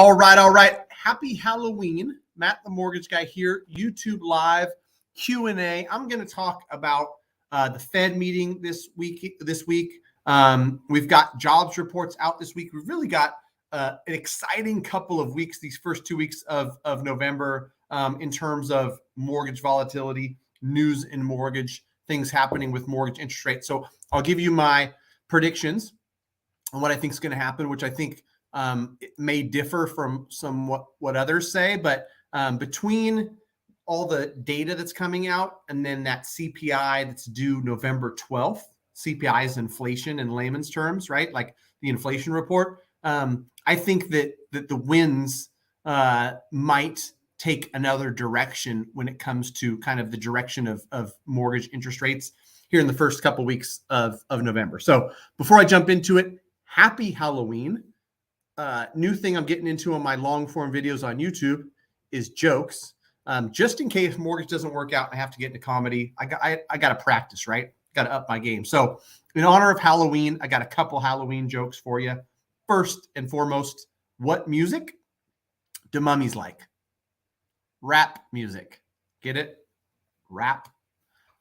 All right, all right. Happy Halloween. Matt the Mortgage Guy here, YouTube Live Q&A. I'm going to talk about the Fed meeting this week. We've got jobs reports out this week. We've really got an exciting couple of weeks, these first 2 weeks of November, in terms of mortgage volatility, news in mortgage, things happening with mortgage interest rates. So I'll give you my predictions on what I think is going to happen, which I think it may differ from what others say, but between all the data that's coming out and then that CPI that's due November 12th, CPI is inflation in layman's terms, right? Like the inflation report. I think that the winds might take another direction when it comes to kind of the direction of mortgage interest rates here in the first couple weeks of November. So before I jump into it, happy Halloween. New thing I'm getting into on my long form videos on YouTube is jokes. Just in case mortgage doesn't work out and I have to get into comedy, I got to practice, right? Got to up my game. So in honor of Halloween, I got a couple Halloween jokes for you. First and foremost, what music do mummies like? Rap music. Get it? Rap.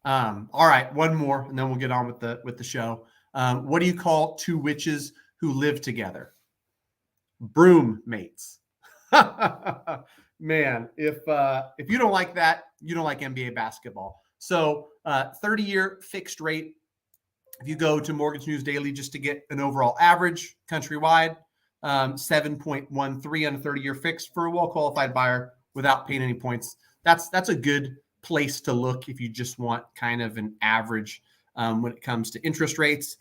All right, one more, and then we'll get on with the show. What do you call two witches who live together? Broom mates. Man, if you don't like that, you don't like NBA basketball. So 30-year fixed rate. If you go to Mortgage News Daily just to get an overall average countrywide, 7.13 on a 30-year fixed for a well-qualified buyer without paying any points. That's a good place to look if you just want kind of an average when it comes to interest rates.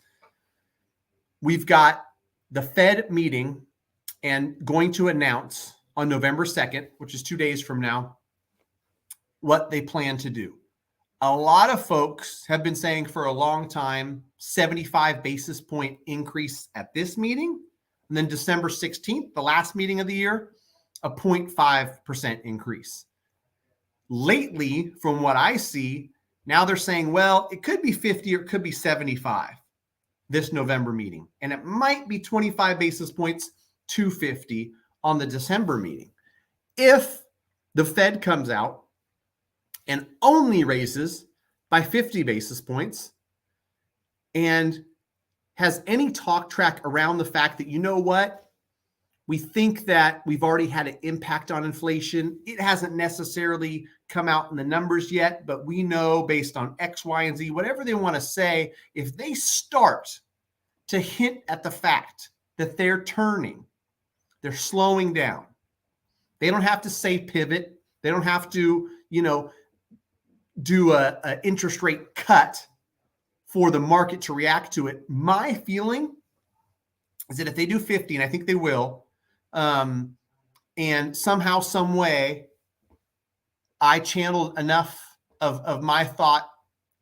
We've got the Fed meeting and going to announce on November 2nd, which is 2 days from now, what they plan to do. A lot of folks have been saying for a long time, 75 basis point increase at this meeting. And then December 16th, the last meeting of the year, a 0.5% increase. Lately, from what I see, now they're saying, well, it could be 50 or it could be 75 this November meeting. And it might be 25 basis points to 50 on the December meeting. If the Fed comes out and only raises by 50 basis points and has any talk track around the fact that, you know what, we think that we've already had an impact on inflation. It hasn't necessarily come out in the numbers yet, but we know based on X, Y, and Z, whatever they want to say, if they start to hint at the fact that they're turning, they're slowing down. They don't have to say pivot. They don't have to, do a interest rate cut for the market to react to it. My feeling is that if they do 50, and I think they will, and somehow, some way, I channeled enough of my thought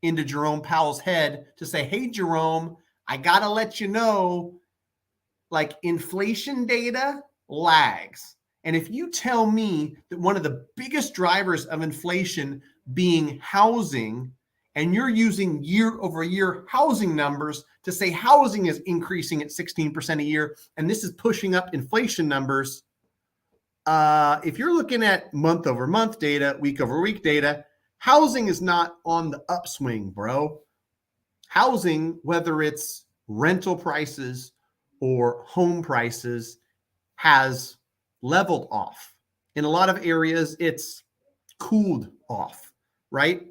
into Jerome Powell's head to say, hey, Jerome, I got to let you know, like inflation data lags. And if you tell me that one of the biggest drivers of inflation being housing, and you're using year over year housing numbers to say housing is increasing at 16% a year, and this is pushing up inflation numbers, if you're looking at month over month data, week over week data, housing is not on the upswing, bro. Housing, whether it's rental prices or home prices, has leveled off. In a lot of areas, it's cooled off, right?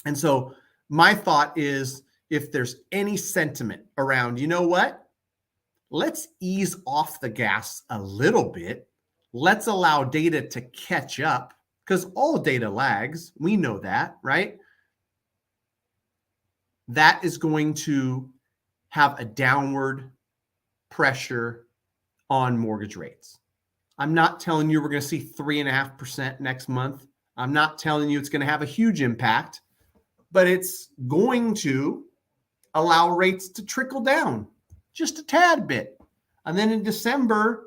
And so my thought is, if there's any sentiment around, you know what? Let's ease off the gas a little bit. Let's allow data to catch up, because all data lags. We know that, right? That is going to have a downward pressure on mortgage rates. I'm not telling you we're going to see 3.5% next month. I'm not telling you it's going to have a huge impact, but it's going to allow rates to trickle down just a tad bit. And then in December,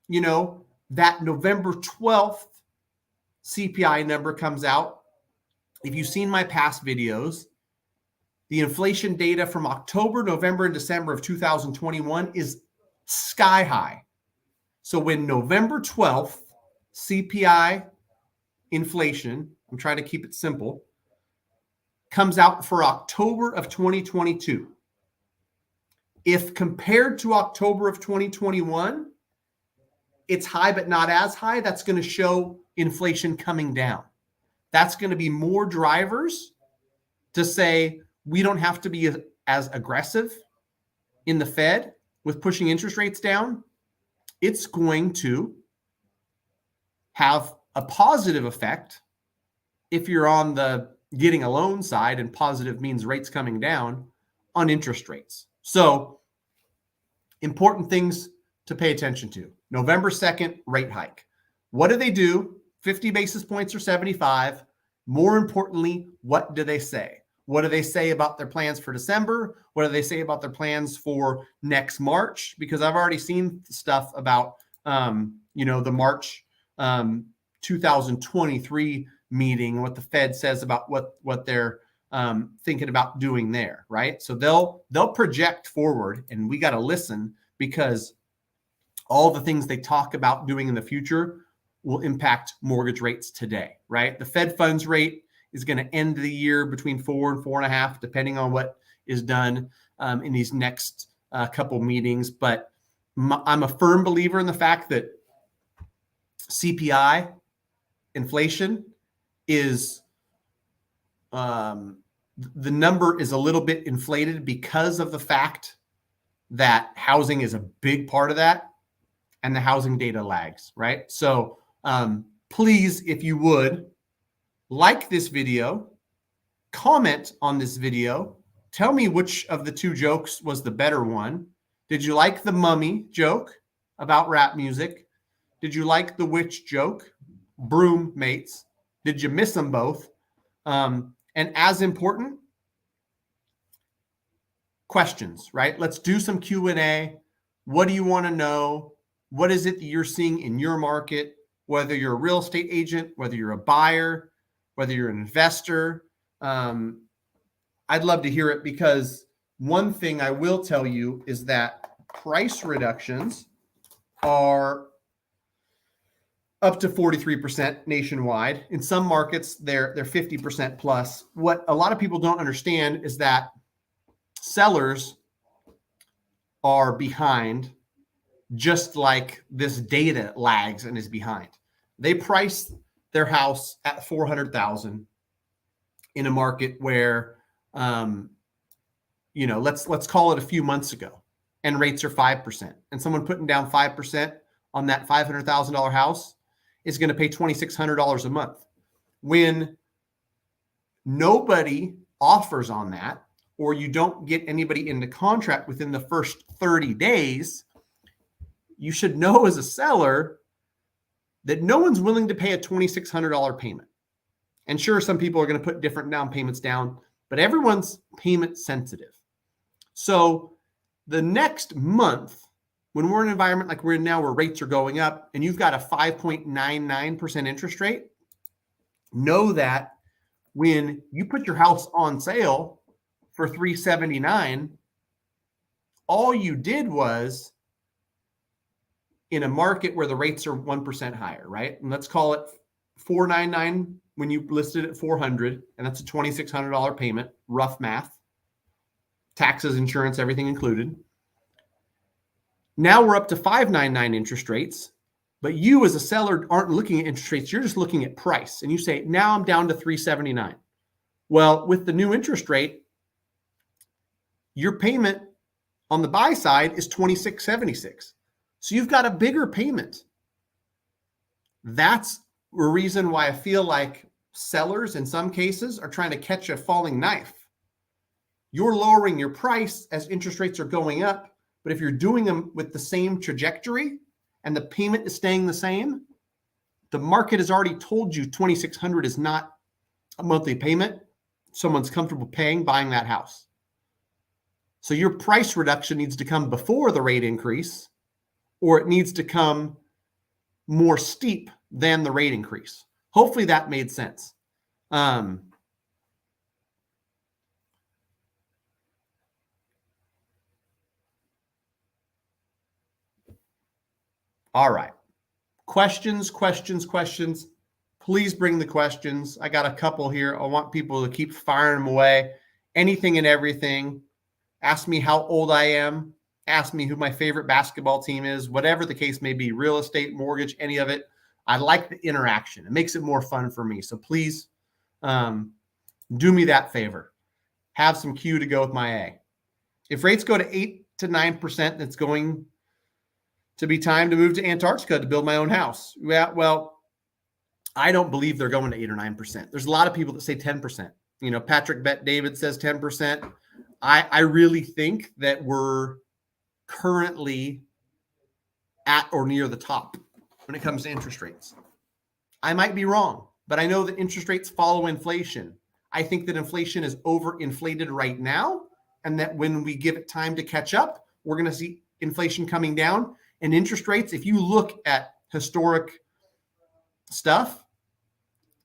that November 12th CPI number comes out. If you've seen my past videos, the inflation data from October, November, and December of 2021 is sky high. So when November 12th, CPI inflation, I'm trying to keep it simple, comes out for October of 2022. If compared to October of 2021, it's high but not as high, that's going to show inflation coming down. That's going to be more drivers to say we don't have to be as aggressive in the Fed with pushing interest rates down. It's going to have a positive effect if you're on the getting a loan side, and positive means rates coming down on interest rates. So important things to pay attention to. November 2nd, rate hike. What do they do? 50 basis points or 75. More importantly, what do they say? What do they say about their plans for December? What do they say about their plans for next March? Because I've already seen stuff about, the March 2023 meeting, what the Fed says about what they're thinking about doing there, right? So they'll project forward, and we got to listen, because all the things they talk about doing in the future will impact mortgage rates today, right? The Fed funds rate is going to end the year between 4 and 4.5, depending on what is done in these next couple meetings. But I'm a firm believer in the fact that CPI inflation is the number is a little bit inflated because of the fact that housing is a big part of that, and the housing data lags, right? So please, if you would, like this video, comment on this video, tell me which of the two jokes was the better one. Did you like the mummy joke about rap music? Did you like the witch joke, broom mates? Did you miss them both? And as important, questions, right? Let's do some Q&A. What do you want to know? What is it that you're seeing in your market? Whether you're a real estate agent, whether you're a buyer, whether you're an investor, I'd love to hear it, because one thing I will tell you is that price reductions are up to 43% nationwide. In some markets, they're 50% plus. What a lot of people don't understand is that sellers are behind, just like this data lags and is behind. They price their house at $400,000 in a market where, let's call it a few months ago, and rates are 5%, and someone putting down 5% on that $500,000 house is going to pay $2,600 a month. When nobody offers on that, or you don't get anybody into contract within the first 30 days, you should know as a seller that no one's willing to pay a $2,600 payment. And sure, some people are going to put different down payments down, but everyone's payment sensitive. So the next month, when we're in an environment like we're in now, where rates are going up and you've got a 5.99% interest rate, know that when you put your house on sale for $379,000, all you did was, in a market where the rates are 1% higher, right? And let's call it $499 when you listed at $400, and that's a $2,600 payment, rough math, taxes, insurance, everything included. Now we're up to $599 interest rates, but you as a seller aren't looking at interest rates, you're just looking at price. And you say, now I'm down to $379. Well, with the new interest rate, your payment on the buy side is $2,676. So you've got a bigger payment. That's a reason why I feel like sellers in some cases are trying to catch a falling knife. You're lowering your price as interest rates are going up, but if you're doing them with the same trajectory and the payment is staying the same, the market has already told you $2,600 is not a monthly payment someone's comfortable buying that house. So your price reduction needs to come before the rate increase, or it needs to come more steep than the rate increase. Hopefully that made sense. All right. Questions. Please bring the questions. I got a couple here. I want people to keep firing them away. Anything and everything. Ask me how old I am. Ask me who my favorite basketball team is, whatever the case may be, real estate, mortgage, any of it. I like the interaction. It makes it more fun for me. So please do me that favor. Have some Q to go with my A. If rates go to 8 to 9%, it's going to be time to move to Antarctica to build my own house. Yeah, well, I don't believe they're going to 8 or 9%. There's a lot of people that say 10%. You know, Patrick Bet David says 10%. I really think that we're currently at or near the top when it comes to interest rates. I might be wrong, but I know that interest rates follow inflation. I think that inflation is overinflated right now, and that when we give it time to catch up, we're going to see inflation coming down. And interest rates, if you look at historic stuff,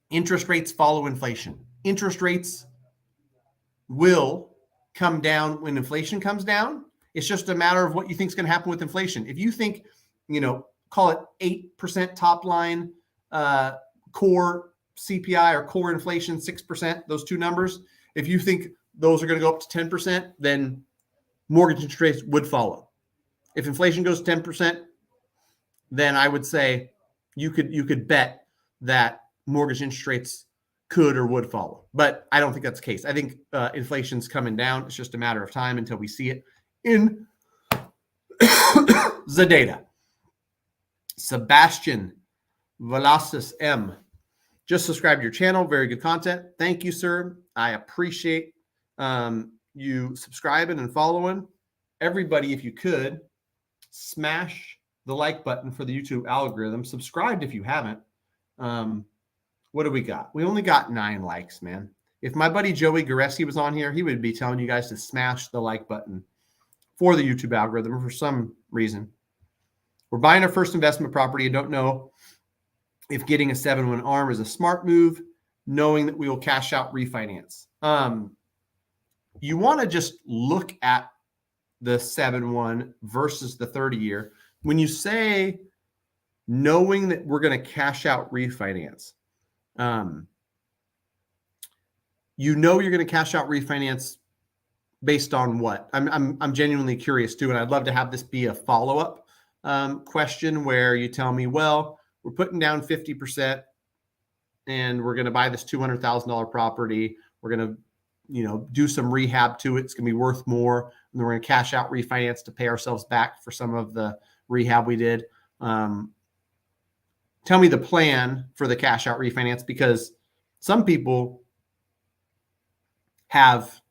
interest rates follow inflation. Interest rates will come down when inflation comes down. It's just a matter of what you think is going to happen with inflation. If you think, call it 8% top line core CPI or core inflation, 6%, those two numbers, if you think those are going to go up to 10%, then mortgage interest rates would follow. If inflation goes to 10%, then I would say you could bet that mortgage interest rates could or would follow. But I don't think that's the case. I think inflation's coming down. It's just a matter of time until we see it in the data. Sebastian Velasquez M. Just subscribe to your channel. Very good content. Thank you, sir. I appreciate you subscribing and following. Everybody, if you could, smash the like button for the YouTube algorithm. Subscribe if you haven't. What do we got? We only got 9 likes, man. If my buddy Joey Goreski was on here, he would be telling you guys to smash the like button for the YouTube algorithm for some reason. We're buying our first investment property. I don't know if getting a 7-1 ARM is a smart move, knowing that we will cash out refinance. You want to just look at the 7-1 versus the 30-year. When you say knowing that we're going to cash out refinance, you're going to cash out refinance based on what? I'm genuinely curious too, and I'd love to have this be a follow-up question where you tell me, well, we're putting down 50% and we're going to buy this $200,000 property. We're going to, do some rehab to it. It's going to be worth more. And then we're going to cash out refinance to pay ourselves back for some of the rehab we did. Tell me the plan for the cash out refinance, because some people have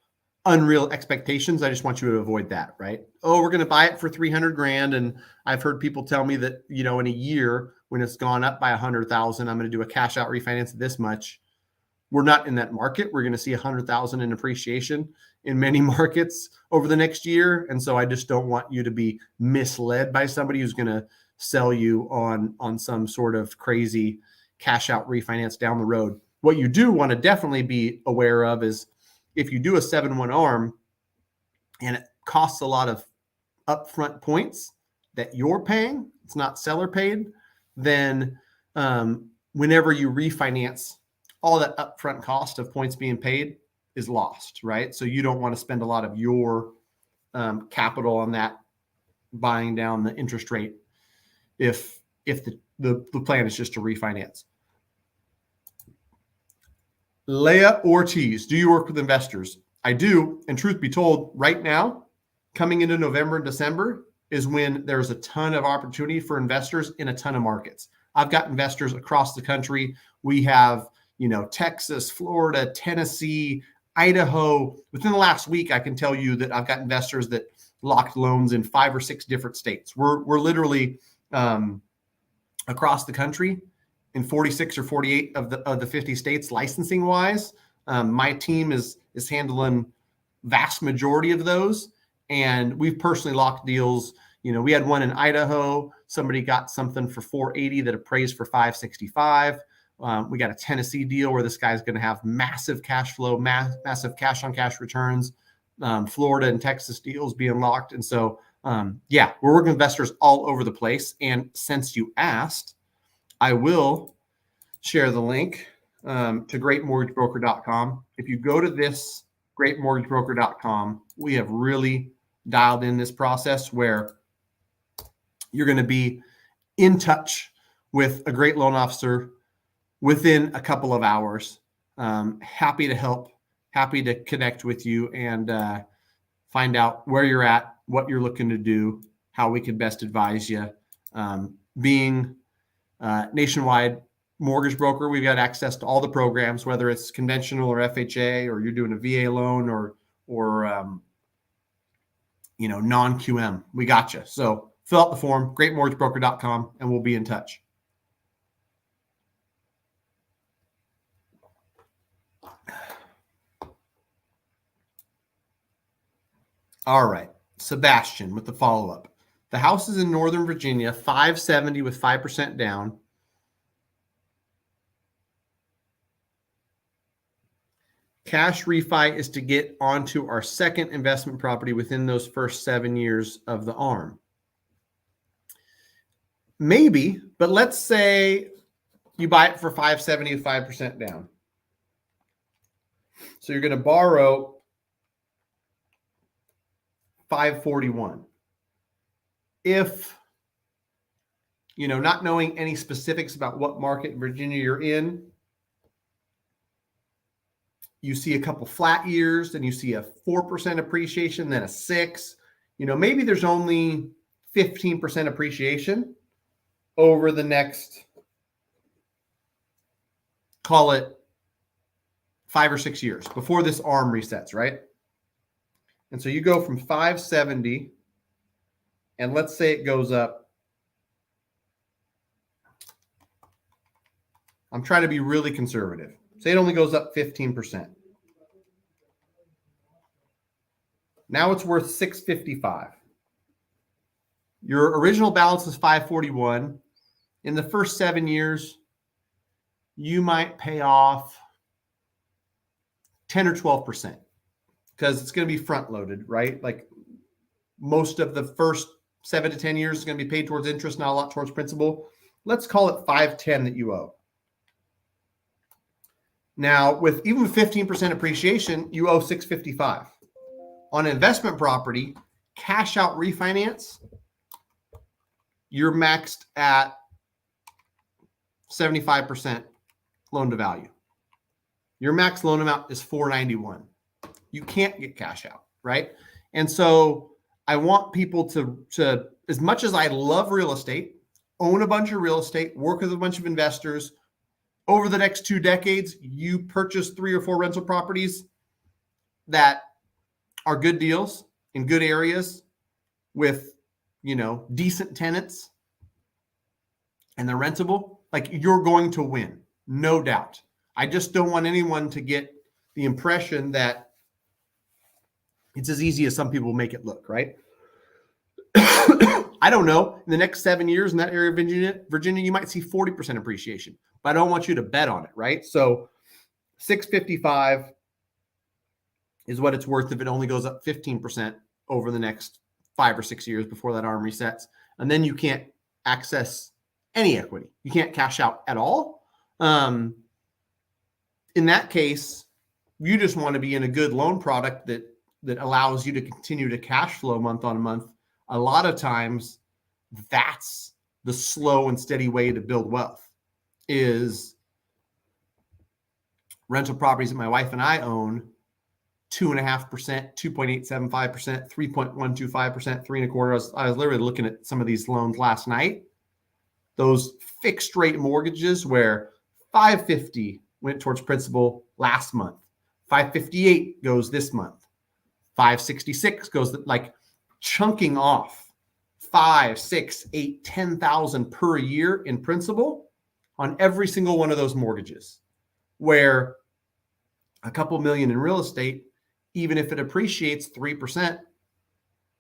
unreal expectations. I just want you to avoid that, right? Oh, we're going to buy it for $300,000. And I've heard people tell me that, in a year when it's gone up by $100,000, I'm going to do a cash out refinance this much. We're not in that market. We're going to see $100,000 in appreciation in many markets over the next year. And so I just don't want you to be misled by somebody who's going to sell you on some sort of crazy cash out refinance down the road. What you do want to definitely be aware of is if you do a 7-1 ARM and it costs a lot of upfront points that you're paying, it's not seller paid, then whenever you refinance, all that upfront cost of points being paid is lost, right? So you don't want to spend a lot of your capital on that, buying down the interest rate if the plan is just to refinance. Leah Ortiz, do you work with investors? I do. And truth be told, right now, coming into November and December is when there's a ton of opportunity for investors in a ton of markets. I've got investors across the country. We have, Texas, Florida, Tennessee, Idaho. Within the last week, I can tell you that I've got investors that locked loans in 5 or 6 different states. We're literally across the country in 46 or 48 of the 50 states licensing wise. My team is handling vast majority of those. And we've personally locked deals. We had one in Idaho. Somebody got something for $480 that appraised for $565. We got a Tennessee deal where this guy's going to have massive cash flow, massive cash on cash returns. Florida and Texas deals being locked. And so Yeah, we're working with investors all over the place. And since you asked, I will share the link to greatmortgagebroker.com. If you go to this greatmortgagebroker.com, we have really dialed in this process where you're going to be in touch with a great loan officer within a couple of hours. Happy to help, happy to connect with you and find out where you're at, what you're looking to do, how we can best advise you. Being nationwide mortgage broker, we've got access to all the programs, whether it's conventional or FHA, or you're doing a VA loan or non-QM. We got you. So fill out the form, greatmortgagebroker.com, and we'll be in touch. All right, Sebastian with the follow-up. The house is in Northern Virginia, 570 with 5% down. Cash refi is to get onto our second investment property within those first 7 years of the ARM. Maybe, but let's say you buy it for 570 with 5% down. So you're going to borrow 541. If, not knowing any specifics about what market in Virginia you're in, you see a couple flat years, then you see a 4% appreciation, then a 6. Maybe there's only 15% appreciation over the next, call it 5 or 6 years before this ARM resets, right? And so you go from 570, and let's say it goes up. I'm trying to be really conservative. Say it only goes up 15%. Now it's worth 655. Your original balance is 541. In the first 7 years, you might pay off 10 or 12% because it's going to be front loaded, right? Like most of the first 7 to 10 years is going to be paid towards interest, not a lot towards principal. Let's call it 510 that you owe. Now, even with 15% appreciation, you owe 655. On an investment property, cash out refinance, you're maxed at 75% loan to value. Your max loan amount is 491. You can't get cash out, right? And so I want people to as much as I love real estate, own a bunch of real estate, work with a bunch of investors, over the next 2 decades, you purchase 3 or 4 rental properties that are good deals in good areas with, decent tenants, and they're rentable. Like, you're going to win, no doubt. I just don't want anyone to get the impression that it's as easy as some people make it look, right? I don't know. In the next 7 years in that area of Virginia, you might see 40% appreciation, but I don't want you to bet on it, right? So 655 is what it's worth if it only goes up 15% over the next 5 or 6 years before that ARM resets. And then you can't access any equity. You can't cash out at all. In that case, you just want to be in a good loan product that allows you to continue to cash flow month on month. A lot of times, that's the slow and steady way to build wealth, is rental properties that my wife and I own, 2.5%, 2.875%, 3.125%, 3.25%. I was literally looking at some of these loans last night. Those fixed rate mortgages where 550 went towards principal last month, 558 goes this month, 566 goes like chunking off 5, 6, 8, 10,000 per year in principal on every single one of those mortgages, where a couple million in real estate, even if it appreciates 3%,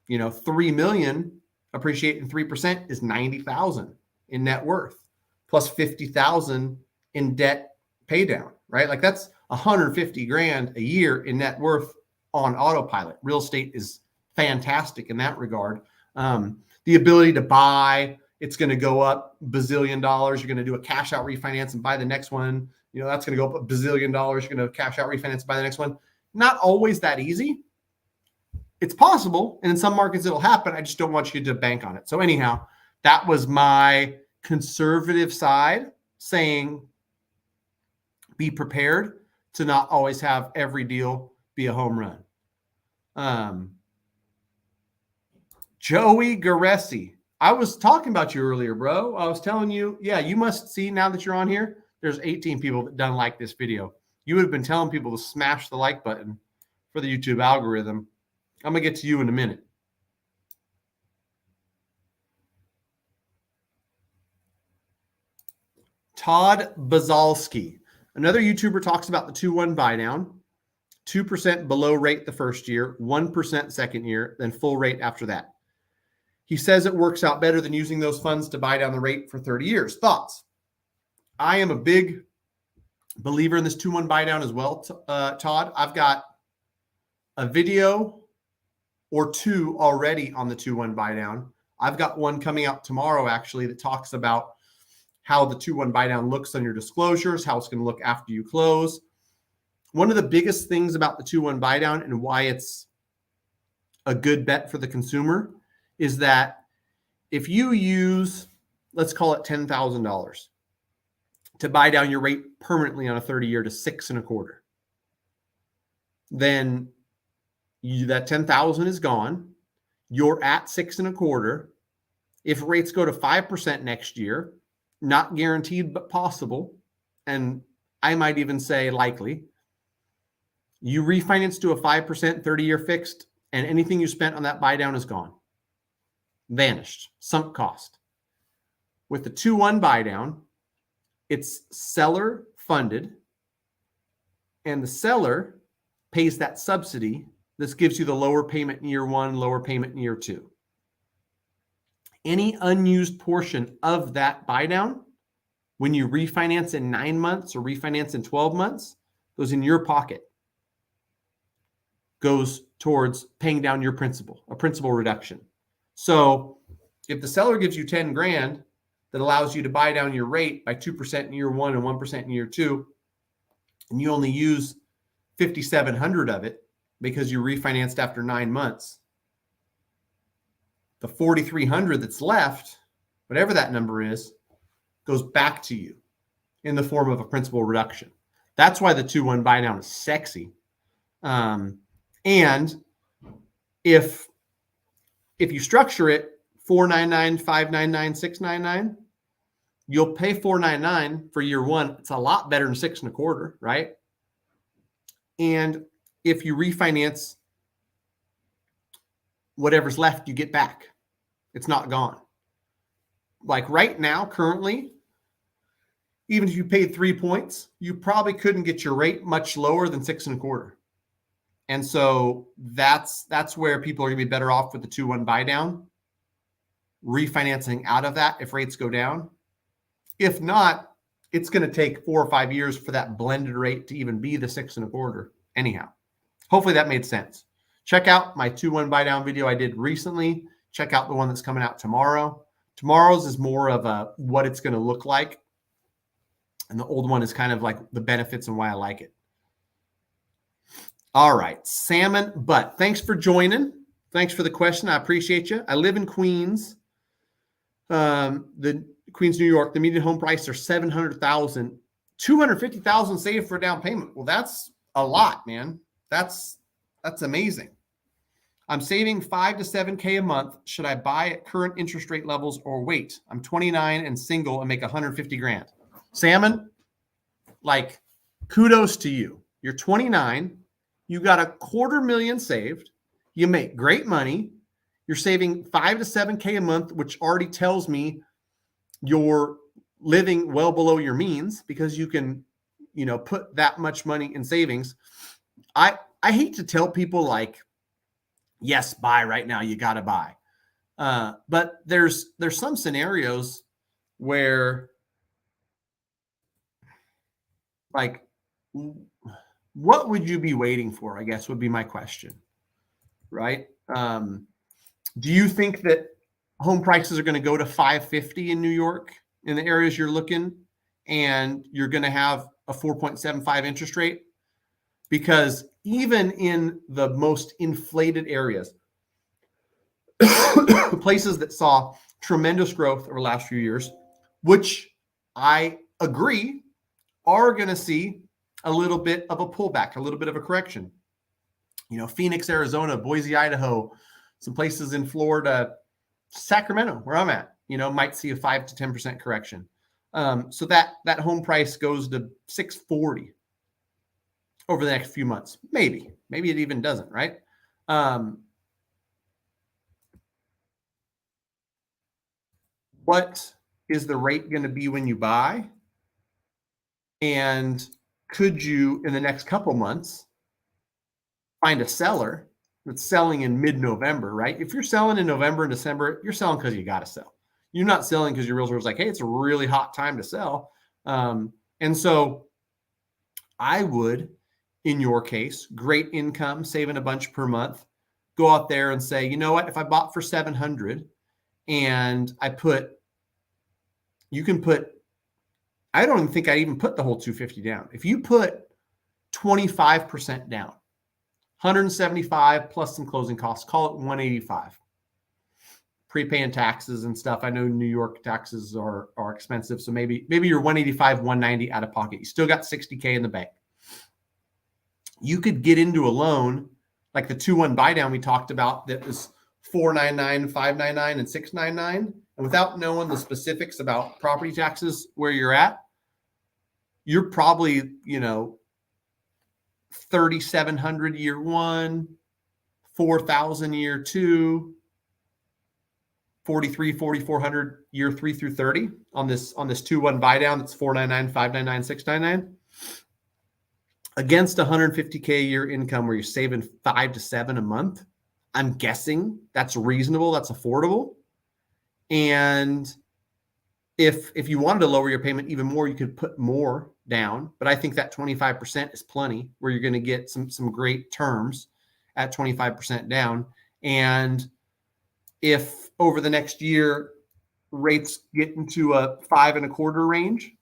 3 million appreciating 3% is 90,000 in net worth, plus 50,000 in debt pay down, right? Like that's 150 grand a year in net worth on autopilot. Real estate is fantastic in that regard. The ability to buy, it's going to go up bazillion dollars. You're going to do a cash out refinance and buy the next one. That's going to go up a bazillion dollars. You're going to cash out refinance and buy the next one. Not always that easy. It's possible. And in some markets it'll happen. I just don't want you to bank on it. So anyhow, that was my conservative side saying be prepared to not always have every deal be a home run. Joey Garessi, I was talking about you earlier, bro. I was telling you, yeah, you must see now that you're on here, there's 18 people that done like this video. You would have been telling people to smash the like button for the YouTube algorithm. I'm going to get to you in a minute. Todd Bazalski, another YouTuber, talks about the 2-1 buy down, 2% below rate the first year, 1% second year, then full rate after that. He says it works out better than using those funds to buy down the rate for 30 years. Thoughts? I am a big believer in this 2-1 buy down as well, Todd. I've got a video or two already on the 2-1 buy down. I've got one coming out tomorrow, actually, that talks about how the 2-1 buy down looks on your disclosures, how it's going to look after you close. One of the biggest things about the 2-1 buy down and why it's a good bet for the consumer is that if you use, let's call it $10,000 to buy down your rate permanently on a 30-year to 6.25, then that 10,000 is gone. You're at 6.25. If rates go to 5% next year, not guaranteed, but possible, and I might even say likely, you refinance to a 5% 30-year fixed, and anything you spent on that buy down is gone. Vanished. Sunk cost. With the 2-1 buy down, it's seller funded, and the seller pays that subsidy. This gives you the lower payment in year 1, lower payment in year 2. Any unused portion of that buy down, when you refinance in 9 months or refinance in 12 months, goes in your pocket, goes towards paying down your principal, a principal reduction. So if the seller gives you 10 grand that allows you to buy down your rate by 2% in year 1 and 1% in year 2, and you only use 5,700 of it because you refinanced after 9 months, the 4,300 that's left, whatever that number is, goes back to you in the form of a principal reduction. That's why the 2-1 buy down is sexy. And if you structure it 499, 599, 699, you'll pay 499 for year 1. It's a lot better than 6.25, right? And if you refinance, whatever's left, you get back. It's not gone. Like right now, currently, even if you paid 3 points, you probably couldn't get your rate much lower than 6.25. And so that's where people are going to be better off with the 2-1 buy down, refinancing out of that if rates go down. If not, it's going to take 4 or 5 years for that blended rate to even be the 6.25. Anyhow, hopefully that made sense. Check out my 2-1 buy down video I did recently. Check out the one that's coming out tomorrow. Tomorrow's is more of a what it's going to look like. And the old one is kind of like the benefits and why I like it. All right, Salmon Butt. Thanks for joining. Thanks for the question. I appreciate you. I live in Queens, the Queens, New York. The median home price are $700,000, $250,000 saved for a down payment. Well, that's a lot, man. That's amazing. I'm saving 5 to 7K a month. Should I buy at current interest rate levels or wait? I'm 29 and single and make 150 grand. Salmon, like, kudos to you. You're 29. You got $250,000 saved. You make great money. You're saving 5 to 7K a month, which already tells me you're living well below your means because you can, put that much money in savings. I hate to tell people like, yes, buy right now. You got to buy. But there's some scenarios where, like, what would you be waiting for, I guess would be my question, right? Do you think that home prices are going to go to 550 in New York in the areas you're looking, and you're going to have a 4.75 interest rate? Because even in the most inflated areas, places that saw tremendous growth over the last few years, which I agree are going to see a little bit of a pullback, a little bit of a correction. Phoenix, Arizona, Boise, Idaho, some places in Florida, Sacramento, where I'm at, might see a 5 to 10% correction. So that home price goes to 640 over the next few months. Maybe it even doesn't, right? What is the rate going to be when you buy? And could you, in the next couple months, find a seller that's selling in mid-November, right? If you're selling in November and December, you're selling because you got to sell. You're not selling because your realtor was like, hey, it's a really hot time to sell. And so I would, in your case, great income, saving a bunch per month, go out there and say, you know what, if I bought for 700 and I don't even think I even put the whole 250 down. If you put 25% down, 175 plus some closing costs, call it 185. Prepaying taxes and stuff. I know New York taxes are expensive. So maybe you're 185, 190 out of pocket. You still got 60K in the bank. You could get into a loan like the 2-1 buy down we talked about that was 499, 599, and 699. And without knowing the specifics about property taxes where you're at, you're probably, 3,700 year one, 4,000 year two, 4,400 year 3 through 30 on this 2-1 buy down that's 499, 599, 699 against 150K a year income where you're saving 5 to 7 a month. I'm guessing that's reasonable, that's affordable. And if you wanted to lower your payment even more, you could put more down. But I think that 25% is plenty, where you're going to get some great terms at 25% down. And if over the next year rates get into a 5.25 range,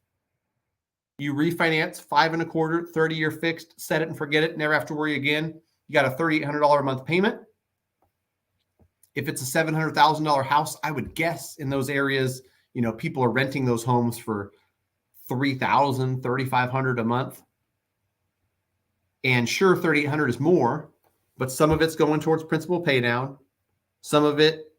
you refinance 5.25, 30-year fixed, set it and forget it, never have to worry again. You got a $3,800 a month payment. If it's a $700,000 house, I would guess in those areas, people are renting those homes for $3,000, $3,500 a month. And sure, $3,800 is more, but some of it's going towards principal pay down. Some of it,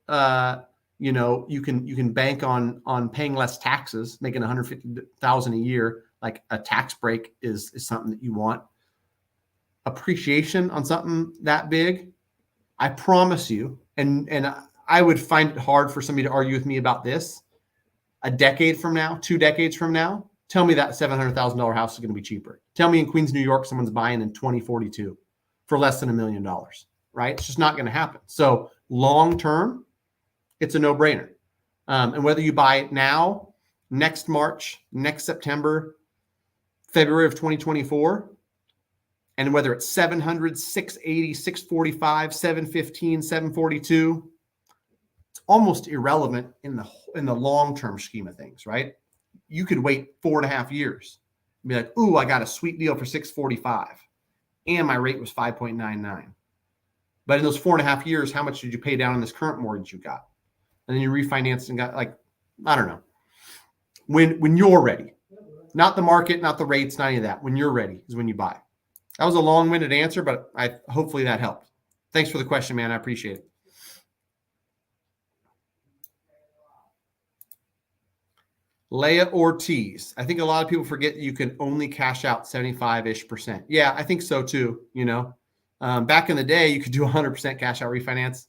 you can bank on paying less taxes, making $150,000 a year. Like a tax break is something that you want. Appreciation on something that big, I promise you, and I would find it hard for somebody to argue with me about this. A decade from now, 2 decades from now, tell me that $700,000 house is going to be cheaper. Tell me in Queens, New York, someone's buying in 2042 for less than $1 million, right? It's just not going to happen. So long term, it's a no-brainer. And whether you buy it now, next March, next September, February of 2024, and whether it's 700, 680, 645, 715, 742, it's almost irrelevant in the long-term scheme of things, right? You could wait 4.5 years and be like, ooh, I got a sweet deal for 645, and my rate was 5.99. But in those 4.5 years, how much did you pay down on this current mortgage you got? And then you refinanced and got, like, I don't know. When you're ready, not the market, not the rates, not any of that. When you're ready is when you buy. That was a long-winded answer, but hopefully that helped. Thanks for the question, man. I appreciate it. Leah Ortiz. I think a lot of people forget that you can only cash out 75-ish%. Yeah, I think so too. Back in the day, you could do 100% cash out refinance.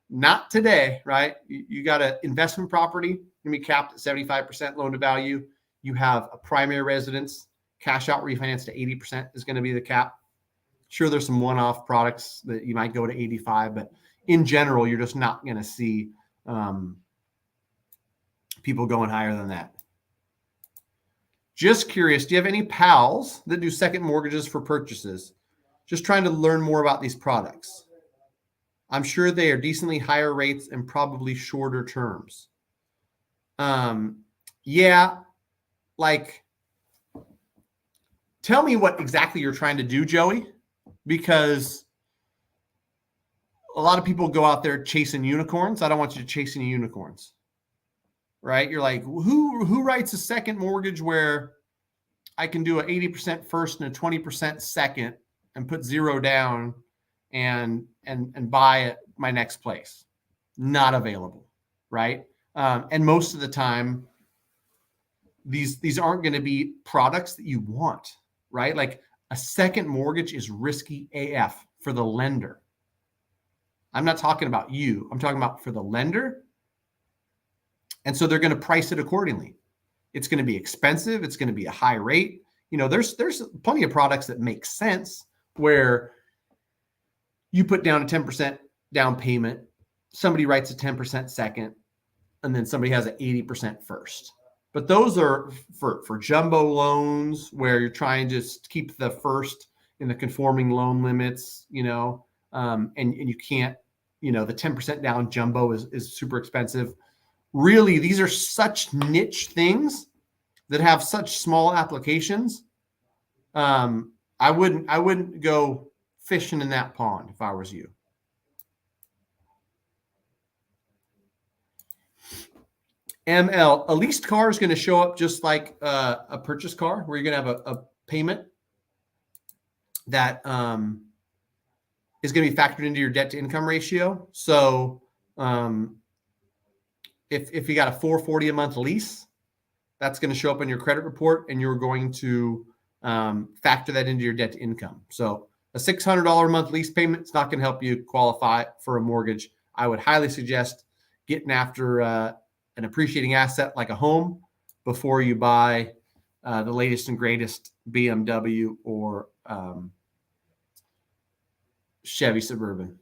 Not today, right? You got an investment property, going to be capped at 75% loan to value. You have a primary residence, cash out refinance to 80% is going to be the cap. Sure, there's some one-off products that you might go to 85, but in general, you're just not going to see people going higher than that. Just curious, do you have any pals that do second mortgages for purchases? Just trying to learn more about these products. I'm sure they are decently higher rates and probably shorter terms. Yeah, like, tell me what exactly you're trying to do, Joey, because a lot of people go out there chasing unicorns. I don't want you to chase any unicorns, right? You're like, who writes a second mortgage where I can do an 80% first and a 20% second and put zero down and buy my next place? Not available, right? And most of the time, these aren't going to be products that you want, right? Like, a second mortgage is risky AF for the lender. I'm not talking about you. I'm talking about for the lender. And so they're going to price it accordingly. It's going to be expensive. It's going to be a high rate. There's plenty of products that make sense where you put down a 10% down payment, somebody writes a 10% second, and then somebody has an 80% first. But those are for jumbo loans where you're trying to just keep the first in the conforming loan limits, and you can't, the 10% down jumbo is super expensive. Really, these are such niche things that have such small applications. I wouldn't go fishing in that pond if I was you. ML, a leased car is going to show up just like a purchase car, where you're going to have a payment that is going to be factored into your debt to income ratio. So if you got a $440 a month lease, that's going to show up on your credit report, and you're going to factor that into your debt to income. So a $600 a month lease payment is not going to help you qualify for a mortgage. I would highly suggest getting after an appreciating asset like a home before you buy the latest and greatest BMW or Chevy Suburban.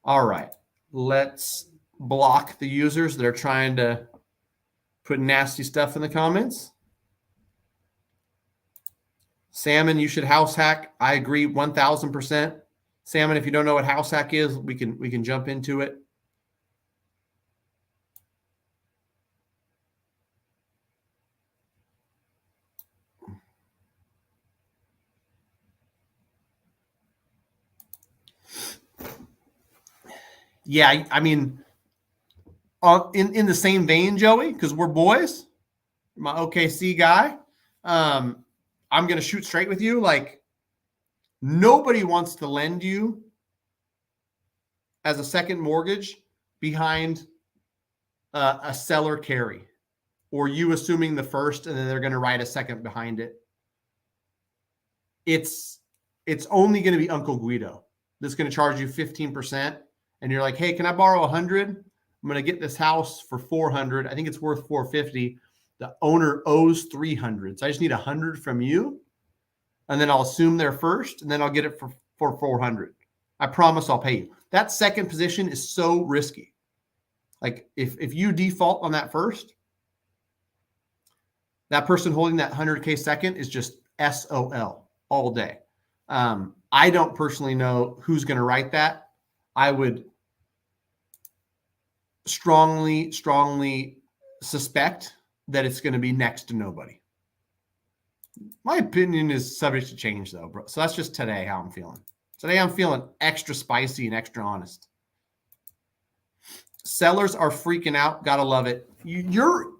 All right, let's block the users that are trying to put nasty stuff in the comments. Salmon, you should house hack. I agree 1000%. Salmon, if you don't know what house hack is, we can jump into it. Yeah, I mean, in the same vein, Joey, because we're boys, my OKC guy, I'm going to shoot straight with you. Like, nobody wants to lend you as a second mortgage behind a seller carry, or you assuming the first and then they're going to write a second behind it. It's only going to be Uncle Guido that's going to charge you 15%. And you're like, hey, can I borrow 100? I'm going to get this house for 400. I think it's worth 450. The owner owes 300. So I just need 100 from you. And then I'll assume they're first, and then I'll get it for 400. I promise I'll pay you. That second position is so risky. Like, if you default on that first, that person holding that 100K second is just SOL all day. I don't personally know who's going to write that. I would strongly suspect that it's going to be next to nobody. My opinion is subject to change, though, bro. So that's just today how I'm feeling. Today I'm feeling extra spicy and extra honest. Sellers are freaking out. Gotta love it. You're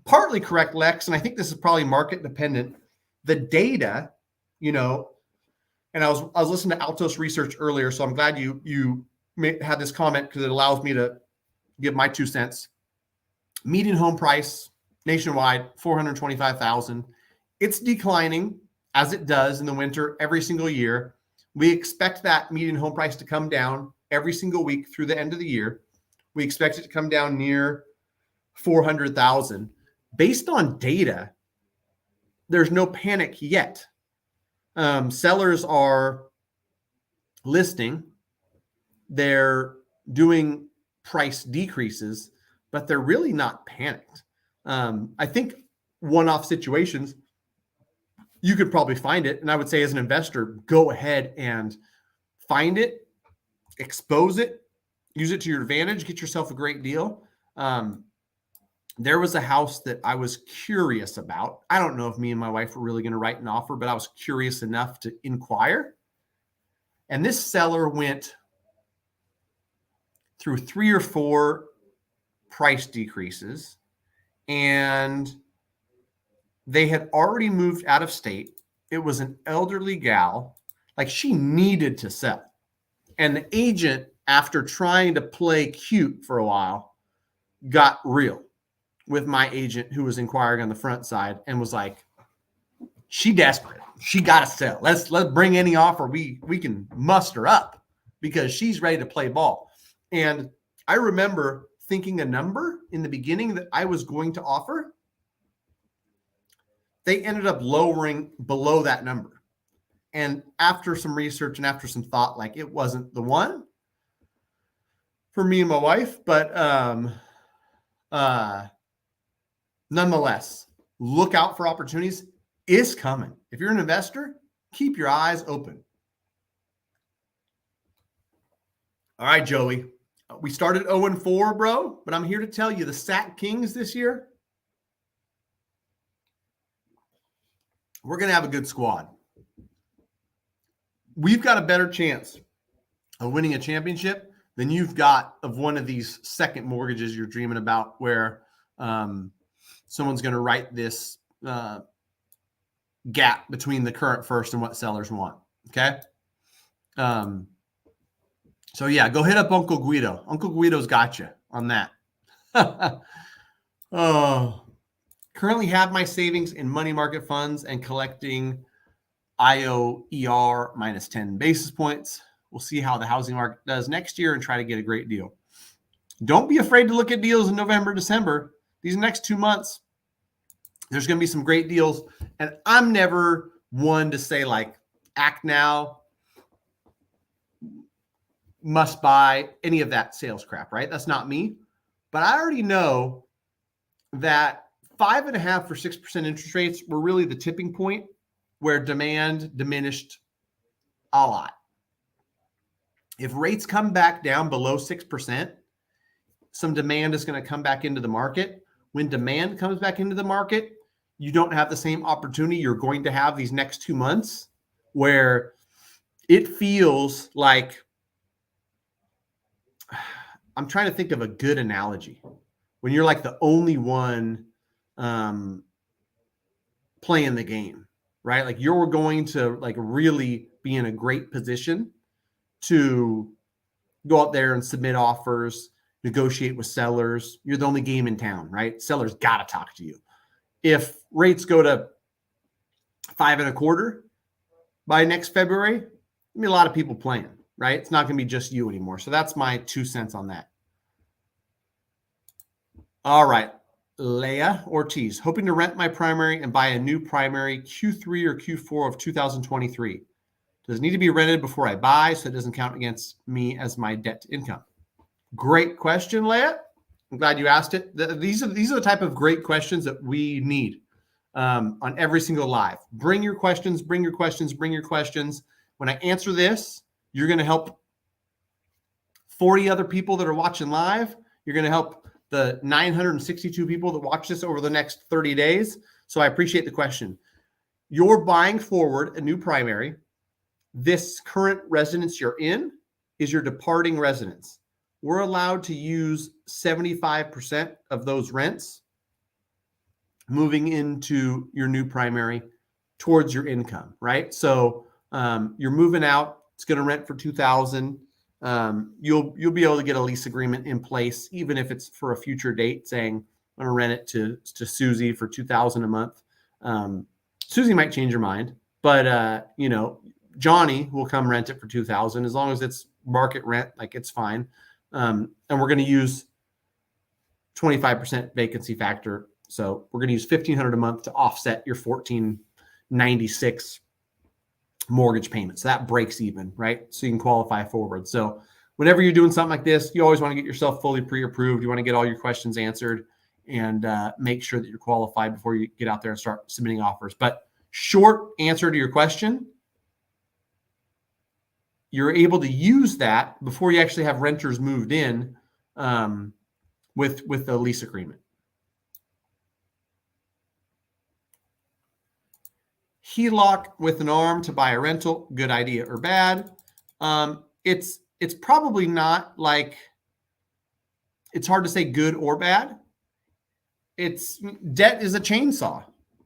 partly correct, Lex, and I think this is probably market dependent. The data, and I was listening to Altos Research earlier, so I'm glad you had this comment because it allows me to give my 2 cents. Median home price nationwide, $425,000. It's declining as it does in the winter every single year. We expect that median home price to come down every single week through the end of the year. We expect it to come down near 400,000. Based on data, there's no panic yet. Sellers are listing. They're doing price decreases, but they're really not panicked. I think one-off situations, you could probably find it. And I would say as an investor, go ahead and find it expose it, use it to your advantage, get yourself a great deal. There was a house that I was curious about. I don't know if me and my wife were really going to write an offer, but I was curious enough to inquire. And this seller went through 3 or 4 price decreases, and they had already moved out of state. It was an elderly gal. Like, she needed to sell. And the agent, after trying to play cute for a while, got real with my agent who was inquiring on the front side and was like, she desperate. She got to sell. Let's bring any offer we can muster up because she's ready to play ball. And I remember thinking a number in the beginning that I was going to offer. They ended up lowering below that number. And after some research and after some thought, like, it wasn't the one for me and my wife, but nonetheless, look out for opportunities. It's coming. If you're an investor, keep your eyes open. All right, Joey. We started 0-4, bro, but I'm here to tell you the Sack Kings this year, we're going to have a good squad. We've got a better chance of winning a championship than you've got of one of these second mortgages you're dreaming about where someone's going to write this gap between the current first and what sellers want. Okay. So yeah, go hit up Uncle Guido. Uncle Guido's got you on that. Oh, currently have my savings in money market funds and collecting IOER minus 10 basis points. We'll see how the housing market does next year and try to get a great deal. Don't be afraid to look at deals in November, December. These next 2 months, there's going to be some great deals. And I'm never one to say, like, act now, must buy, any of that sales crap, right? That's not me. But I already know that 5.5% or 6% interest rates were really the tipping point where demand diminished a lot. If rates come back down below 6%, some demand is going to come back into the market. When demand comes back into the market, you don't have the same opportunity you're going to have these next 2 months where it feels like, I'm trying to think of a good analogy. When you're like the only one playing the game, right? Like, you're going to like really be in a great position to go out there and submit offers, negotiate with sellers. You're the only game in town, right? Sellers got to talk to you. If rates go to 5.25 by next February, there'll be a lot of people playing, right? It's not going to be just you anymore. So that's my 2 cents on that. All right. Leah Ortiz, hoping to rent my primary and buy a new primary Q3 or Q4 of 2023. Does it need to be rented before I buy so it doesn't count against me as my debt to income? Great question, Leah. I'm glad you asked it. These are the type of great questions that we need on every single live. Bring your questions, bring your questions, bring your questions. When I answer this, you're going to help 40 other people that are watching live. You're going to help the 962 people that watch this over the next 30 days. So I appreciate the question. You're buying forward a new primary. This current residence you're in is your departing residence. We're allowed to use 75% of those rents moving into your new primary towards your income, right? So you're moving out. It's going to rent for $2,000. You'll be able to get a lease agreement in place, even if it's for a future date, saying I'm going to rent it to Susie for $2,000 a month. Susie might change her mind, but Johnny will come rent it for $2,000 as long as it's market rent, like it's fine. And we're going to use 25% vacancy factor. So we're going to use $1,500 a month to offset your $1,496 mortgage payment. So that breaks even, right? So you can qualify forward. So whenever you're doing something like this, you always want to get yourself fully pre-approved. You want to get all your questions answered and make sure that you're qualified before you get out there and start submitting offers. But short answer to your question, you're able to use that before you actually have renters moved in with the lease agreement. HELOC with an ARM to buy a rental, good idea or bad? It's probably not like, it's hard to say good or bad. It's debt is a chainsaw.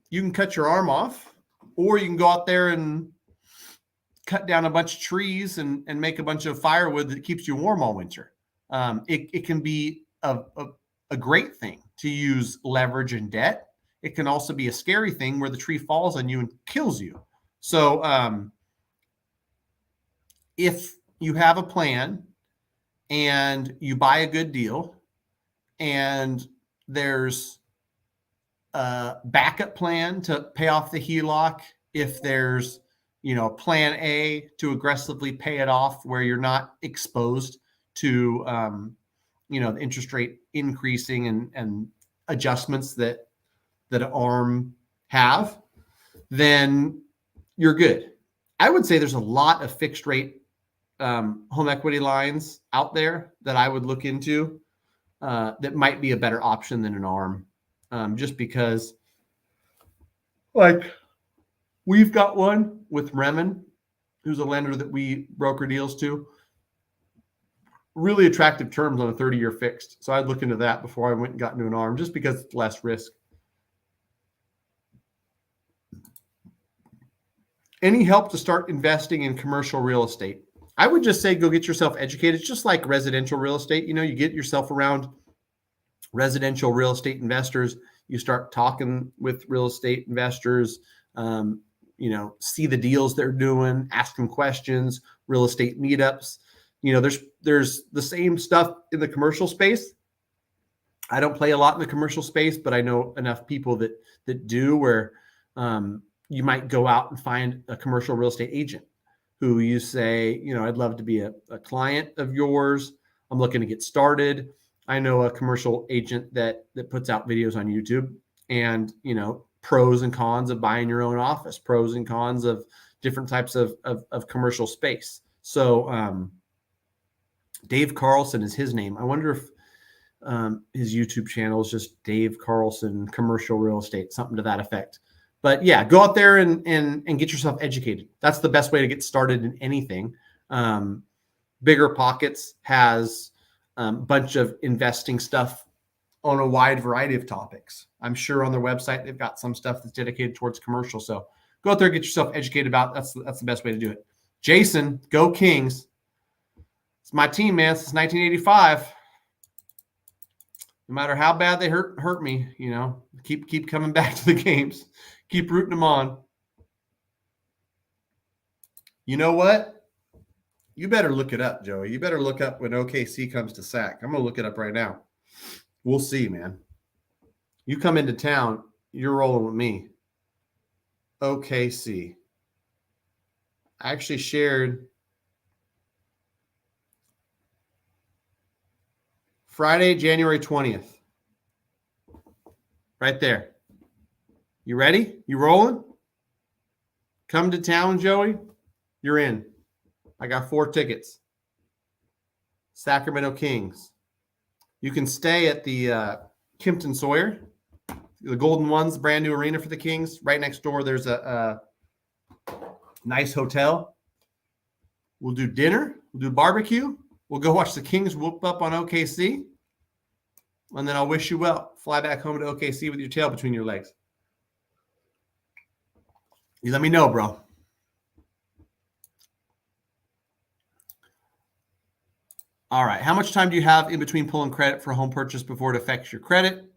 You can cut your arm off, or you can go out there and cut down a bunch of trees and make a bunch of firewood that keeps you warm all winter. It can be a great thing to use leverage and debt. It can also be a scary thing where the tree falls on you and kills you. So if you have a plan and you buy a good deal and there's a backup plan to pay off the HELOC, if there's, plan A to aggressively pay it off where you're not exposed to, the interest rate increasing and adjustments that an ARM have, then you're good. I would say there's a lot of fixed rate home equity lines out there that I would look into that might be a better option than an ARM, just because, like, we've got one with Remen, who's a lender that we broker deals to. Really attractive terms on a 30-year fixed. So I'd look into that before I went and got into an ARM, just because it's less risk. Any help to start investing in commercial real estate? I would just say go get yourself educated. It's just like residential real estate. You get yourself around residential real estate investors. You start talking with real estate investors, see the deals they're doing, ask them questions, real estate meetups. There's the same stuff in the commercial space. I don't play a lot in the commercial space, but I know enough people that do, where you might go out and find a commercial real estate agent who you say, I'd love to be a client of yours. I'm looking to get started. I know a commercial agent that puts out videos on YouTube and, pros and cons of buying your own office, pros and cons of different types of commercial space. So Dave Carlson is his name. I wonder if his YouTube channel is just Dave Carlson Commercial Real Estate, something to that effect. But yeah, go out there and get yourself educated. That's the best way to get started in anything. Bigger Pockets has a bunch of investing stuff on a wide variety of topics. I'm sure on their website they've got some stuff that's dedicated towards commercial. So go out there and get yourself educated about. That's the best way to do it. Jason, go Kings. It's my team, man, since 1985. No matter how bad they hurt me, keep coming back to the games. Keep rooting them on. You know what? You better look it up, Joey. You better look up when OKC comes to SAC. I'm going to look it up right now. We'll see, man. You come into town, you're rolling with me. OKC. I actually shared Friday, January 20th. Right there. You ready? You rolling? Come to town, Joey. You're in. I got 4 tickets. Sacramento Kings. You can stay at the Kimpton Sawyer, the Golden Ones, brand new arena for the Kings. Right next door, there's a nice hotel. We'll do dinner. We'll do barbecue. We'll go watch the Kings whoop up on OKC. And then I'll wish you well. Fly back home to OKC with your tail between your legs. You let me know, bro. All right. How much time do you have in between pulling credit for a home purchase before it affects your credit?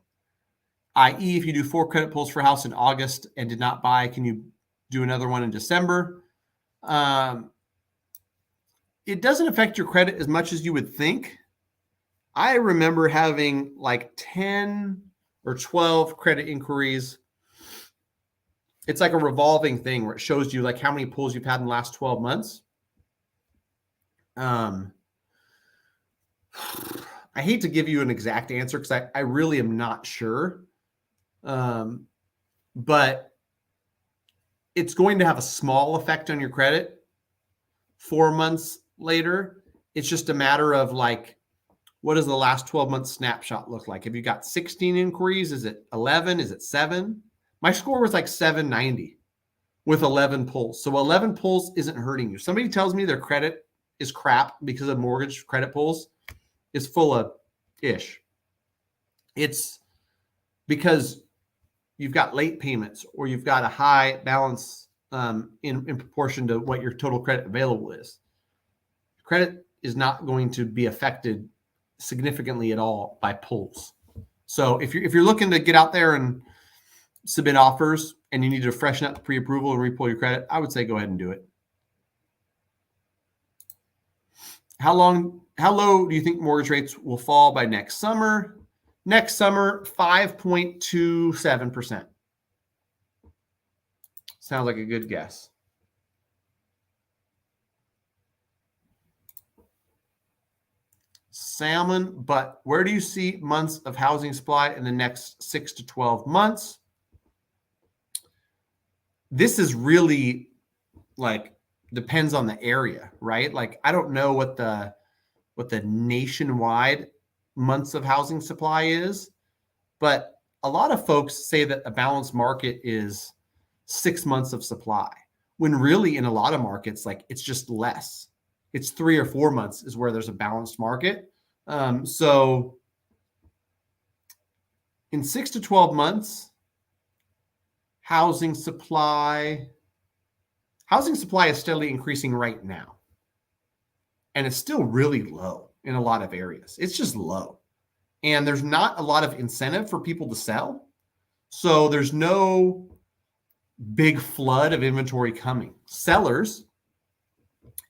I.e., if you do 4 credit pulls for a house in August and did not buy, can you do another one in December? It doesn't affect your credit as much as you would think. I remember having like 10 or 12 credit inquiries. It's like a revolving thing where it shows you like how many pulls you've had in the last 12 months. I hate to give you an exact answer because I really am not sure. But it's going to have a small effect on your credit 4 months later. It's just a matter of like, what does the last 12 months snapshot look like? Have you got 16 inquiries? Is it 11? Is it 7? My score was like 790 with 11 pulls. So 11 pulls isn't hurting you. Somebody tells me their credit is crap because of mortgage credit pulls, it's full of ish. It's because you've got late payments or you've got a high balance in proportion to what your total credit available is. Credit is not going to be affected significantly at all by pulls. So if you're looking to get out there and submit offers and you need to freshen up the pre-approval and repull your credit, I would say go ahead and do it. How low do you think mortgage rates will fall by next summer? Next summer, 5.27%. Sounds like a good guess. Salmon, but where do you see months of housing supply in the next 6 to 12 months? This is really like depends on the area, right? Like I don't know what the nationwide months of housing supply is, but a lot of folks say that a balanced market is 6 months of supply, when really in a lot of markets, like it's just less. It's 3 or 4 months is where there's a balanced market. So in 6 to 12 months, housing supply is steadily increasing right now. And it's still really low in a lot of areas. It's just low. And there's not a lot of incentive for people to sell. So there's no big flood of inventory coming. Sellers,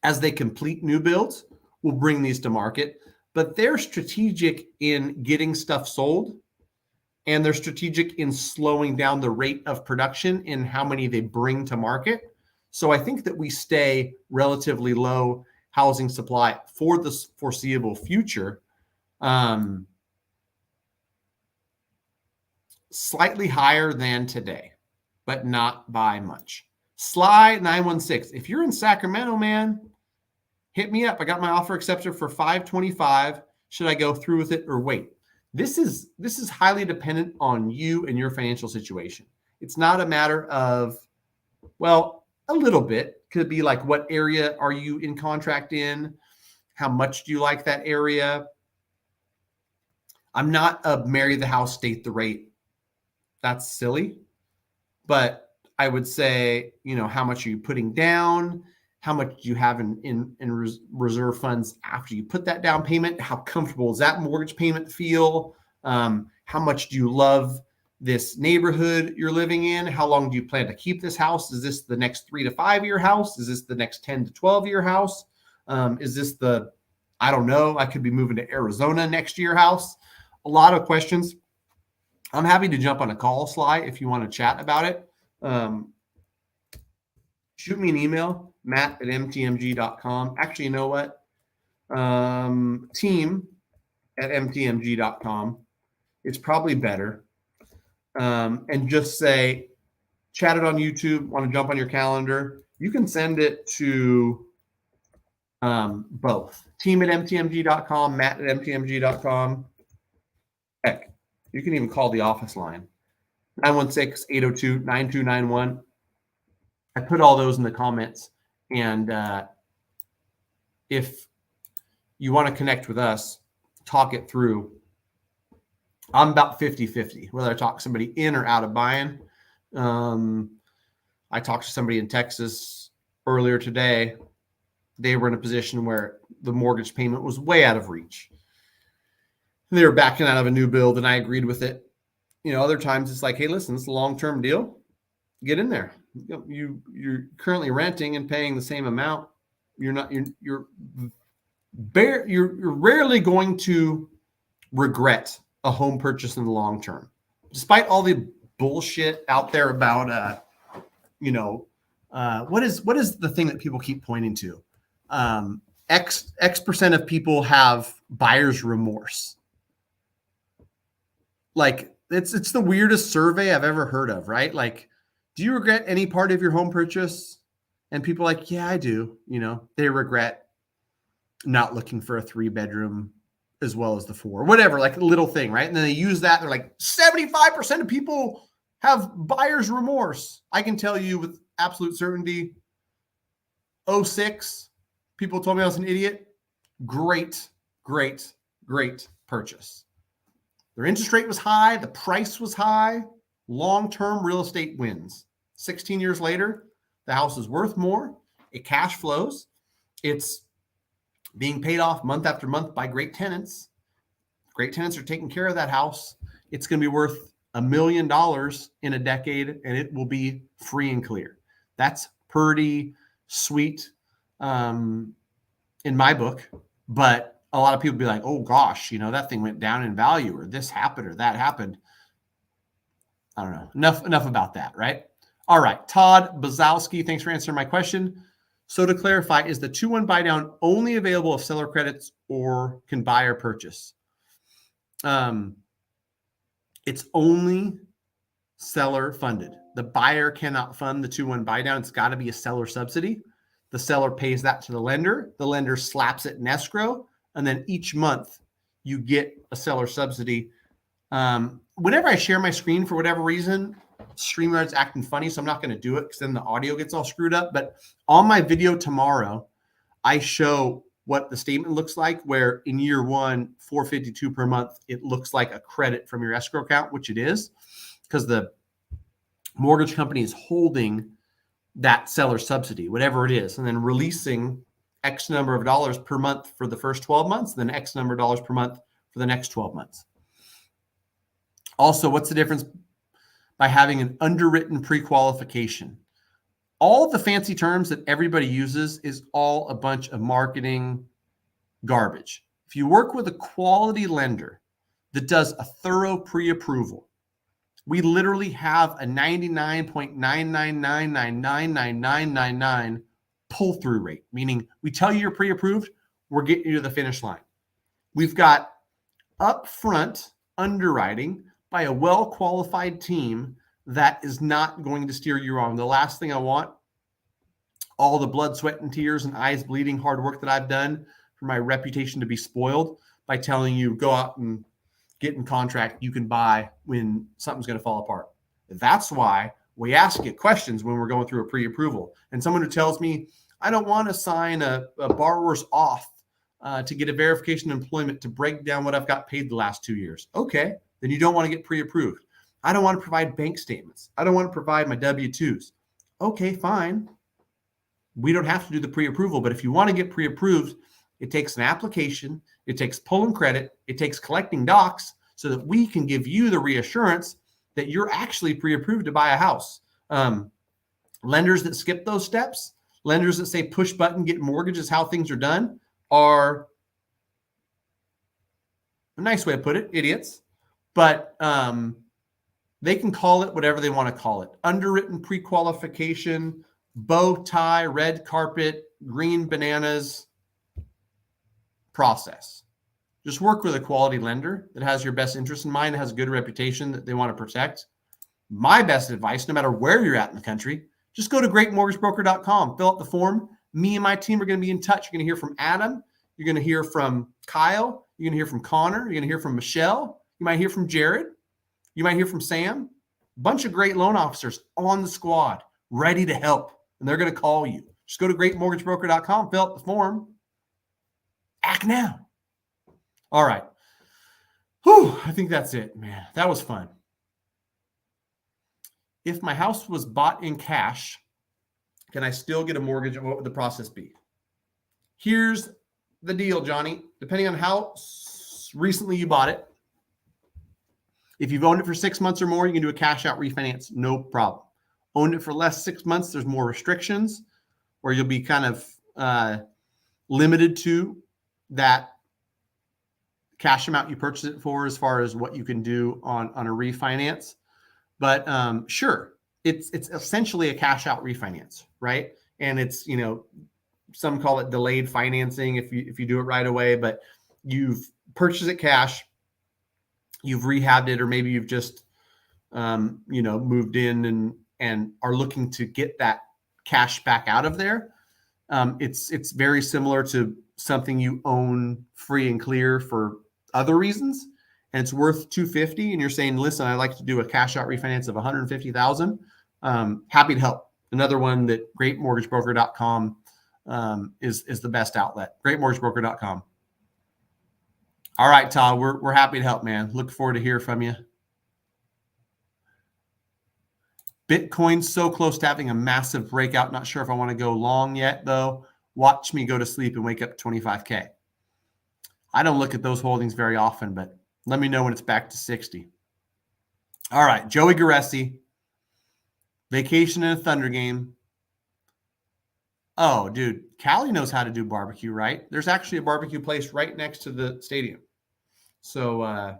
as they complete new builds, will bring these to market, but they're strategic in getting stuff sold, and they're strategic in slowing down the rate of production in how many they bring to market. So I think that we stay relatively low housing supply for the foreseeable future. Slightly higher than today, but not by much. Sly 916. If you're in Sacramento, man, hit me up. I got my offer accepted for $525. Should I go through with it or wait? This is highly dependent on you and your financial situation. It's not a matter of, well, a little bit. Could be like, what area are you in contract in? How much do you like that area? I'm not a marry the house, state the rate. That's silly. But I would say, how much are you putting down? How much do you have in reserve funds after you put that down payment? How comfortable does that mortgage payment feel? How much do you love this neighborhood you're living in? How long do you plan to keep this house? Is this the next 3 to 5 year house? Is this the next 10 to 12 year house? Is this I don't know, I could be moving to Arizona next year house? A lot of questions. I'm happy to jump on a call, Sly, if you want to chat about it. Shoot me an email, matt@mtmg.com. Actually, you know what? team@mtmg.com. It's probably better. And just say, chat it on YouTube, want to jump on your calendar. You can send it to both. Team@mtmg.com, matt@mtmg.com. Heck, you can even call the office line, 916-802-9291. I put all those in the comments. And if you want to connect with us, talk it through. I'm about 50-50, whether I talk somebody in or out of buying. I talked to somebody in Texas earlier today. They were in a position where the mortgage payment was way out of reach. And they were backing out of a new build, and I agreed with it. Other times it's like, hey, listen, it's a long-term deal. Get in there. You're currently renting and paying the same amount. You're rarely going to regret a home purchase in the long term, despite all the bullshit out there about what is the thing that people keep pointing to? X percent of people have buyer's remorse. Like it's the weirdest survey I've ever heard of, right? Like, do you regret any part of your home purchase? And people are like, yeah, I do. They regret not looking for a 3-bedroom as well as the 4, whatever, like a little thing, right? And then they use that. They're like, 75% of people have buyer's remorse. I can tell you with absolute certainty, 06, people told me I was an idiot. Great purchase. Their interest rate was high. The price was high. Long-term real estate wins. 16 years later, the house is worth more. It cash flows. It's being paid off month after month by great tenants. Great tenants are taking care of that house. It's going to be worth $1 million in a decade, and it will be free and clear. That's pretty sweet in my book. But a lot of people be like, oh gosh, that thing went down in value, or this happened or that happened. I don't know. Enough about that, right? All right. Todd Bazowski, thanks for answering my question. So to clarify, is the 2-1 buy down only available if seller credits or can buyer purchase? It's only seller funded. The buyer cannot fund the 2-1 buy down. It's got to be a seller subsidy. The seller pays that to the lender. The lender slaps it in escrow. And then each month you get a seller subsidy. Whenever I share my screen, for whatever reason, StreamYard's acting funny, so I'm not going to do it because then the audio gets all screwed up. But on my video tomorrow, I show what the statement looks like, where in year 1, $452 per month, it looks like a credit from your escrow account, which it is, because the mortgage company is holding that seller subsidy, whatever it is, and then releasing X number of dollars per month for the first 12 months, then X number of dollars per month for the next 12 months. Also, what's the difference by having an underwritten pre-qualification? All the fancy terms that everybody uses is all a bunch of marketing garbage. If you work with a quality lender that does a thorough pre-approval, we literally have a 99.999999999 pull-through rate, meaning we tell you you're pre-approved, we're getting you to the finish line. We've got upfront underwriting by a well-qualified team that is not going to steer you wrong. The last thing I want, all the blood, sweat, and tears and eyes bleeding hard work that I've done for my reputation to be spoiled by telling you go out and get in contract you can buy when something's going to fall apart. That's why we ask you questions when we're going through a pre-approval. And someone who tells me, I don't want to sign a borrower's off to get a verification of employment to break down what I've got paid the last 2 years. Okay, then you don't want to get pre-approved. I don't want to provide bank statements. I don't want to provide my W-2s. Okay, fine. We don't have to do the pre-approval, but if you want to get pre-approved, it takes an application, it takes pulling credit, it takes collecting docs so that we can give you the reassurance that you're actually pre-approved to buy a house. Lenders that skip those steps, lenders that say push button, get mortgage is how things are done, are a nice way to put it, idiots. But they can call it whatever they want to call it. Underwritten pre-qualification, bow tie, red carpet, green bananas process. Just work with a quality lender that has your best interest in mind, that has a good reputation that they want to protect. My best advice, no matter where you're at in the country, just go to greatmortgagebroker.com, fill out the form. Me and my team are going to be in touch. You're going to hear from Adam. You're going to hear from Kyle. You're going to hear from Connor. You're going to hear from Michelle. You might hear from Jared. You might hear from Sam. A bunch of great loan officers on the squad, ready to help. And they're going to call you. Just go to greatmortgagebroker.com, fill out the form. Act now. All right. Whew, I think that's it, man. That was fun. If my house was bought in cash, can I still get a mortgage? What would the process be? Here's the deal, Johnny. Depending on how recently you bought it, if you've owned it for 6 months or more, you can do a cash out refinance, no problem. Owned it for less 6 months, there's more restrictions, or you'll be kind of limited to that cash amount you purchased it for as far as what you can do on a refinance. But sure, it's essentially a cash out refinance, right? And it's, some call it delayed financing if you do it right away, but you've purchased it cash, you've rehabbed it, or maybe you've just moved in and are looking to get that cash back out of there. It's very similar to something you own free and clear for other reasons, and it's worth $250. And you're saying, listen, I'd like to do a cash out refinance of $150,000. Happy to help. Another one that greatmortgagebroker.com is the best outlet. Greatmortgagebroker.com. All right, Todd, we're happy to help, man. Look forward to hear from you. Bitcoin's so close to having a massive breakout. Not sure if I want to go long yet, though. Watch me go to sleep and wake up 25K. I don't look at those holdings very often, but let me know when it's back to 60. All right, Joey Garessi, vacation in a Thunder game. Oh, dude, Cali knows how to do barbecue, right? There's actually a barbecue place right next to the stadium. So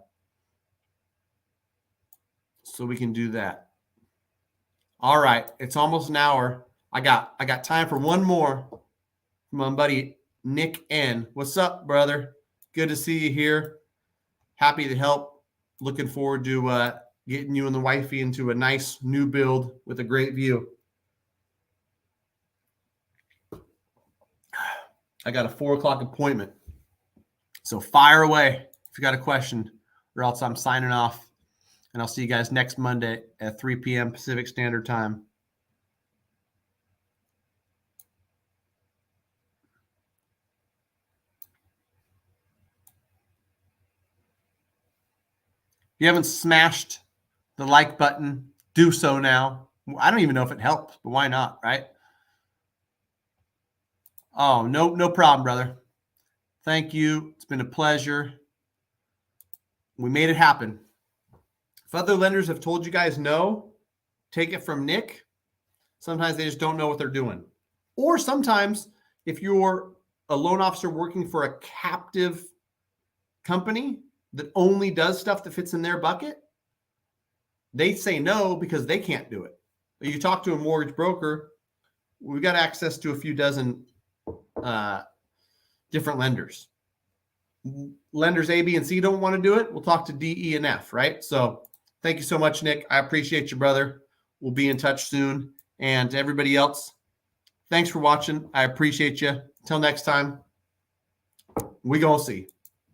we can do that. All right, it's almost an hour. I got time for one more from my buddy Nick N. What's up, brother? Good to see you here. Happy to help. Looking forward to getting you and the wifey into a nice new build with a great view. I got a 4:00 appointment. So fire away if you got a question, or else I'm signing off. And I'll see you guys next Monday at 3 p.m. Pacific Standard Time. If you haven't smashed the like button, do so now. I don't even know if it helps, but why not, right? Oh, no problem, brother. Thank you. It's been a pleasure. We made it happen. If other lenders have told you guys no, take it from Nick. Sometimes they just don't know what they're doing. Or sometimes if you're a loan officer working for a captive company that only does stuff that fits in their bucket, they say no because they can't do it. But you talk to a mortgage broker, we've got access to a few dozen different lenders. Lenders A, B, and C don't want to do it. We'll talk to D, E, and F, right? So thank you so much, Nick. I appreciate you, brother. We'll be in touch soon. And to everybody else, thanks for watching. I appreciate you. Until next time, we gonna see.